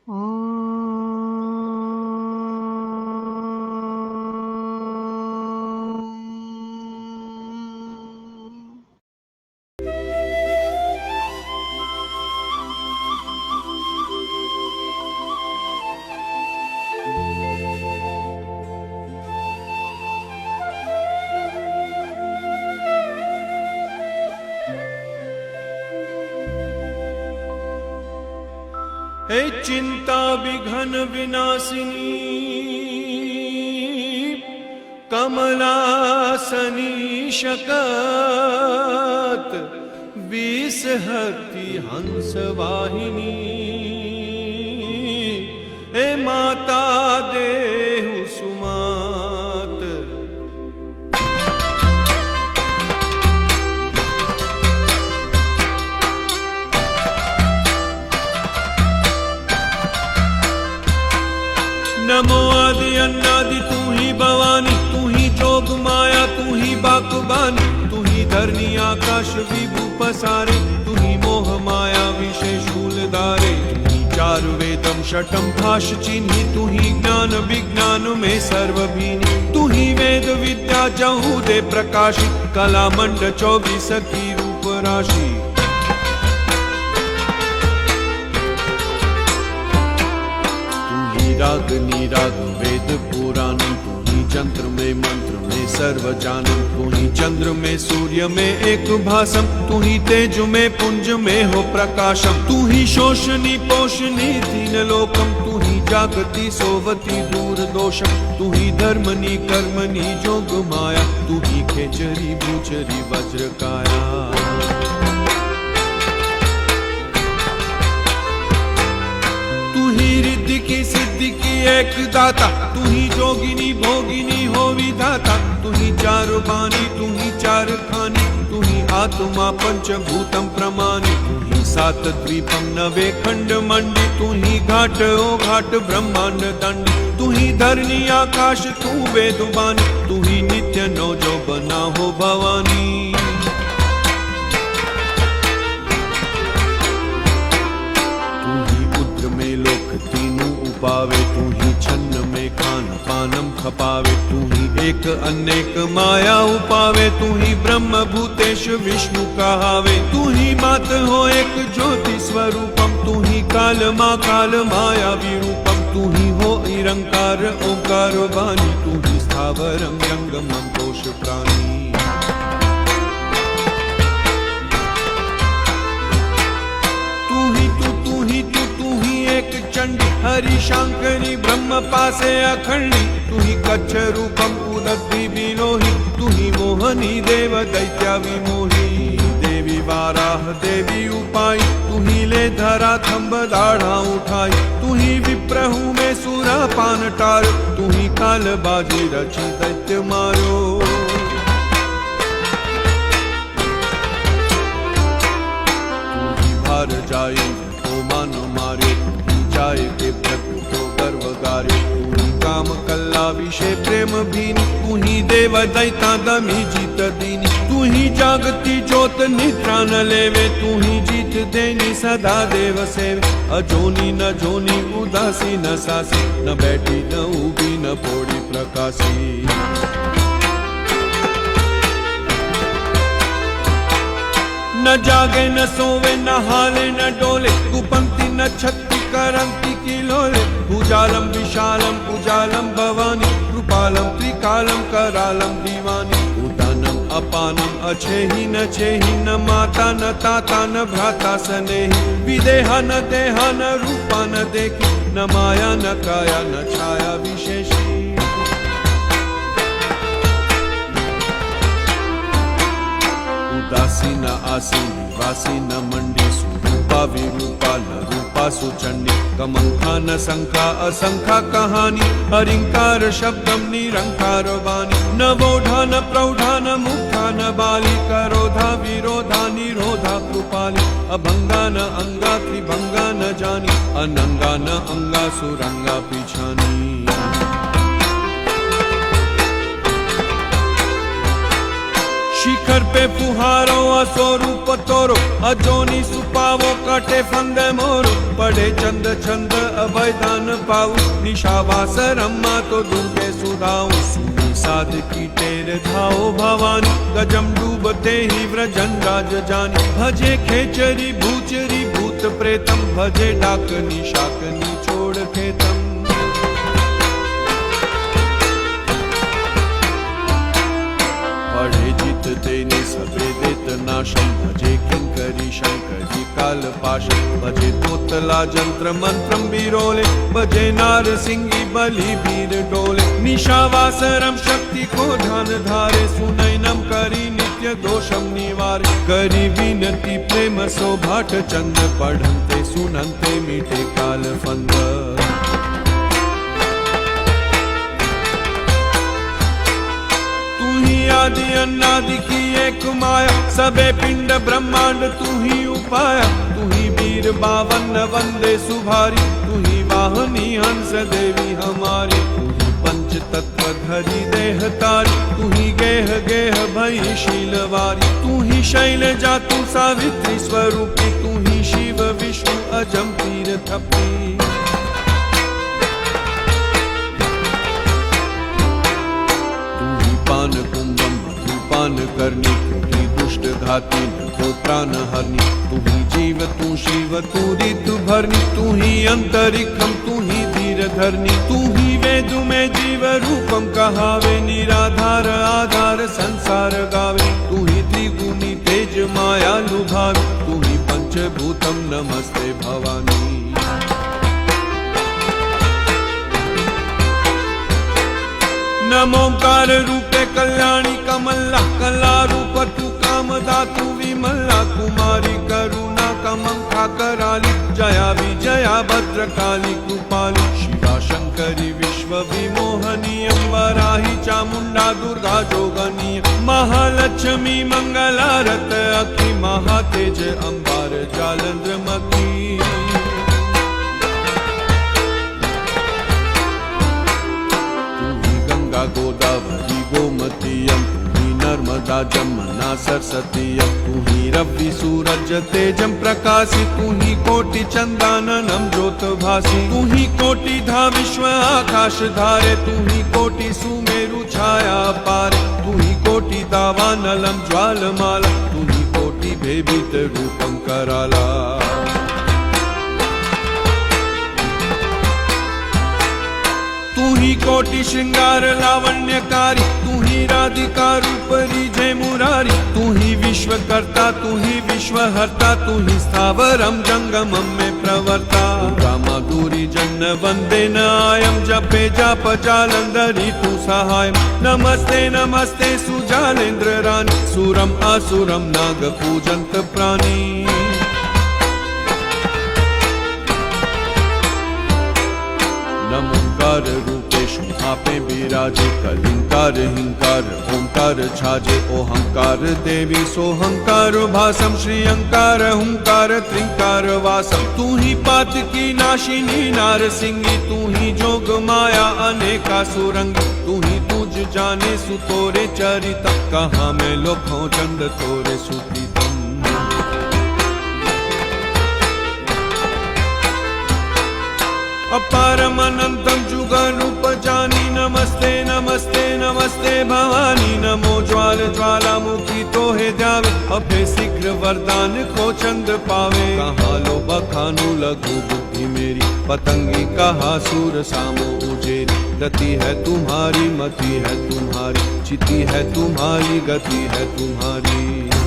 हे चिंता विघन विनाशिनी कमलासनी शकत विषहति हंस वाहिनी। हे माता देहु सुमात नमो आदि अन्नादि तू ही भवानी, तू ही जोग माया, तू ही बाकुबानी, तू ही धरनी आकाश विभू पसारे, तू ही मोह माया विषय शूलधारे। तू ही चार वेदम शठम भाष चिन्ही, तू ही ज्ञान विज्ञान में सर्वभीनी, तू ही वेद विद्या जहू दे प्रकाशी, कला मंड 24 की रूप राशि। रागनी राग वेद पुराण, तू ही जंत्र में मंत्र में सर्व जानन, तू ही चंद्र में सूर्य में एक भासम, तू ही तेज में पुंज में हो प्रकाशम, तू ही शोषणी पोषणी दीन लोकम, तू ही जागती सोवती दूर दोषम, तू ही धर्मनी कर्मनी जोग माया, तू ही खेचरी भूचरी वज्र काया। रिद्धि की सिद्धि की एक दाता, तू ही जोगिनी भोगिनी हो विधाता, तू ही चार बानी, तू ही चार खानी, तू ही आत्मा पंचभूतम प्रमाणी, तू ही सात द्वीपम नवे खंड मंडी, तू ही घाट ओ घाट ब्रह्मांड दंडी, तू ही धरनी आकाश तू वेदुबानी, तू ही नित्य नो जो बना हो भवानी। पावे तू ही छन्न में खान पानम खपावे, तू ही एक अनेक माया उपावे, तू ही ब्रह्म भूतेश विष्णु कहावे, तू ही मात हो एक ज्योति स्वरूपम, तू ही काल माँ काल माया विरूपम, तू ही हो निरंकार ओंकार वाणी, तू ही स्थावरम जंगमम कोश प्राणी। एक चंडी हरि शंकरी ब्रह्म पासे अखंडी, तू ही कच्छ रूपम उदग्धि बिलोही, तू ही मोहनी देव दैत्या विमोही, देवी वाराह देवी उपाई, तू ही ले धरा थंब दाढ़ा उठाई, तू ही विप्रहु में सुरा पान टार, तू ही काल बाजी रची दैत्य मारो। तू ही भार जाई तो मानो मारे, जाए के प्रकृतो गर्व गारे, तू ही काम कल्ला विषय प्रेम भीनी, तू ही देव दैता दमी जीत दीनी, तू ही जागती ज्योत निद्रा न लेवे, तू ही जीत देनी सदा देव सेवे, अजोनी न जोनी उदासी न सासी, न बैठी न उभी न पोड़ी प्रकाशी। न जागे न सोवे न हाले न डोले, तू पंक्ति न छत्ती करंती किलोले, भुजालम विशालम उजालम भवानी, कृपालम त्रिकालम करालम दीवानी, उदानम अपानम अछेहि न छेहि, न माता न ताता न भ्राता सनेहि, विदेहा न देहा न रूपा न देखी, न माया न काया न छाया विशेषी। उदासी न आसी निवासी न मंडी, सुरूपा विरूपा न रूपा सुचंडी, कमंखा न संखा असंखा कहानी, हरिंकार शब्दम निरंकार वाणी, न वोढ़ा न प्रौढ़ा न मुग्धा न बाली, करोधा विरोधा निरोधा कृपाली, अभंगा न अंगा त्रिभंगा न जानी, अनंगा न अंगा सुरंगा पिछानी। शिख शिखर पे फुहारो स्वरूप तोरो अजोनी सुपावो काटे फंद मोरो पढ़े चंद छंद अभयदान पाऊ निशावास रम्मा तो दुर्गे सुधाऊ सुनी साध की टेर धाओ भवानी गजम डूबते ही व्रजन राज जानी भजे खेचरी भूचरी भूत प्रेतम भजे डाकनी शाकनी छोड़ खेतम पढ़े जित देने सबे देत नाशम भजे किंकरी शंकरी काल पाशम भजे तोतला जंत्र मंत्रम बिरोले भजे नार सिंगी बलि वीर डोले निशावासरम शक्ति को ध्यान धारे सुनैनम करी नित्य दोषम निवारे करी विनती प्रेम सौभाट चंद पढ़ंते सुनंते मीठे काल फंद आदि अन्नादि की एक माया सबे पिंड ब्रह्मांड तू ही उपाया तू ही वीर बावन वंदे सुभारी तू ही वाहनी हंस देवी हमारी तू ही पंच तत्व धरी देह तारी तू ही गेह गेह भई शीलवारी तू ही शैल जातु सावित्री स्वरूपी तू ही शिव विष्णु अजम तीर थपी पान कुंभम पान करनी तू ही दुष्ट घाती को त्राण हरनी तू ही जीव तू शिव तू ऋतु भरनी तू ही अंतरिक्षम तू ही धीर धरनी तू ही वेद में जीव रूपम कहावे निराधार आधार संसार गावे तू ही त्रिगुणी तेज माया लुभावे तू ही पंचभूतम नमस्ते भवानी नमोकार रूपे कल्याणी कमला कला रूप तू कामदातु विमला कुमारी करुणा कमंखा कराली जया विजया भद्रकाली कृपाली शिवा शंकरी विश्व विमोहनी वराही चामुंडा दुर्गा जोगनी महालक्ष्मी मंगलारत अखी महातेज अंबार जालंधर मखी गोदावरी गोमतीयम तू ही नर्मदा जमुना सरस्वतीयम तू ही रवि सूरज तेजम प्रकाशी तू ही कोटि चंदाननम ज्योत भासी तू ही कोटि धा विश्व आकाश धारे तू ही कोटि सुमेरु छाया पारे तू ही कोटि दावानलम ज्वालमाला तू ही कोटि भेदित रूपम कराला तू ही कोटि श्रृंगार लावण्यकारी तू ही राधिका रूपरी जय मुरारी तू ही विश्वकर्ता तू ही विश्वहर्ता तू ही स्थावरम जंगमम में प्रवर्ता माधुरी जन वंदे नायम जपे जाप जालंधरी तू सहायम नमस्ते नमस्ते सुजालेंद्र रानी सुरम असुरम नाग पूजंत प्राणी नमोकार रूपेशु आपे विराजे कलिंकार हिंकार ओंकार छाजे ओहंकार देवी सोहंकार भासम श्रीयंकार हुंकार त्रिंकार वासम तू ही पात की नाशिनी नारसिंगी तू ही जोग माया अनेका सुरंगी तू ही तुझ जाने सुतोरे चरित कहाँ में लोभों चंद तोरे सुप्रीतम अपारम अनंतम जुगल रूप जानी नमस्ते नमस्ते नमस्ते भवानी नमो ज्वाल ज्वालामुखी तोहे ध्यावे अभे शीघ्र वरदान को चंद पावे कहाँ लो बखानु लघु बुद्धि मेरी पतंगी कहा सूर सामो उजेरी गति है तुम्हारी मति है तुम्हारी चिति है तुम्हारी गति है तुम्हारी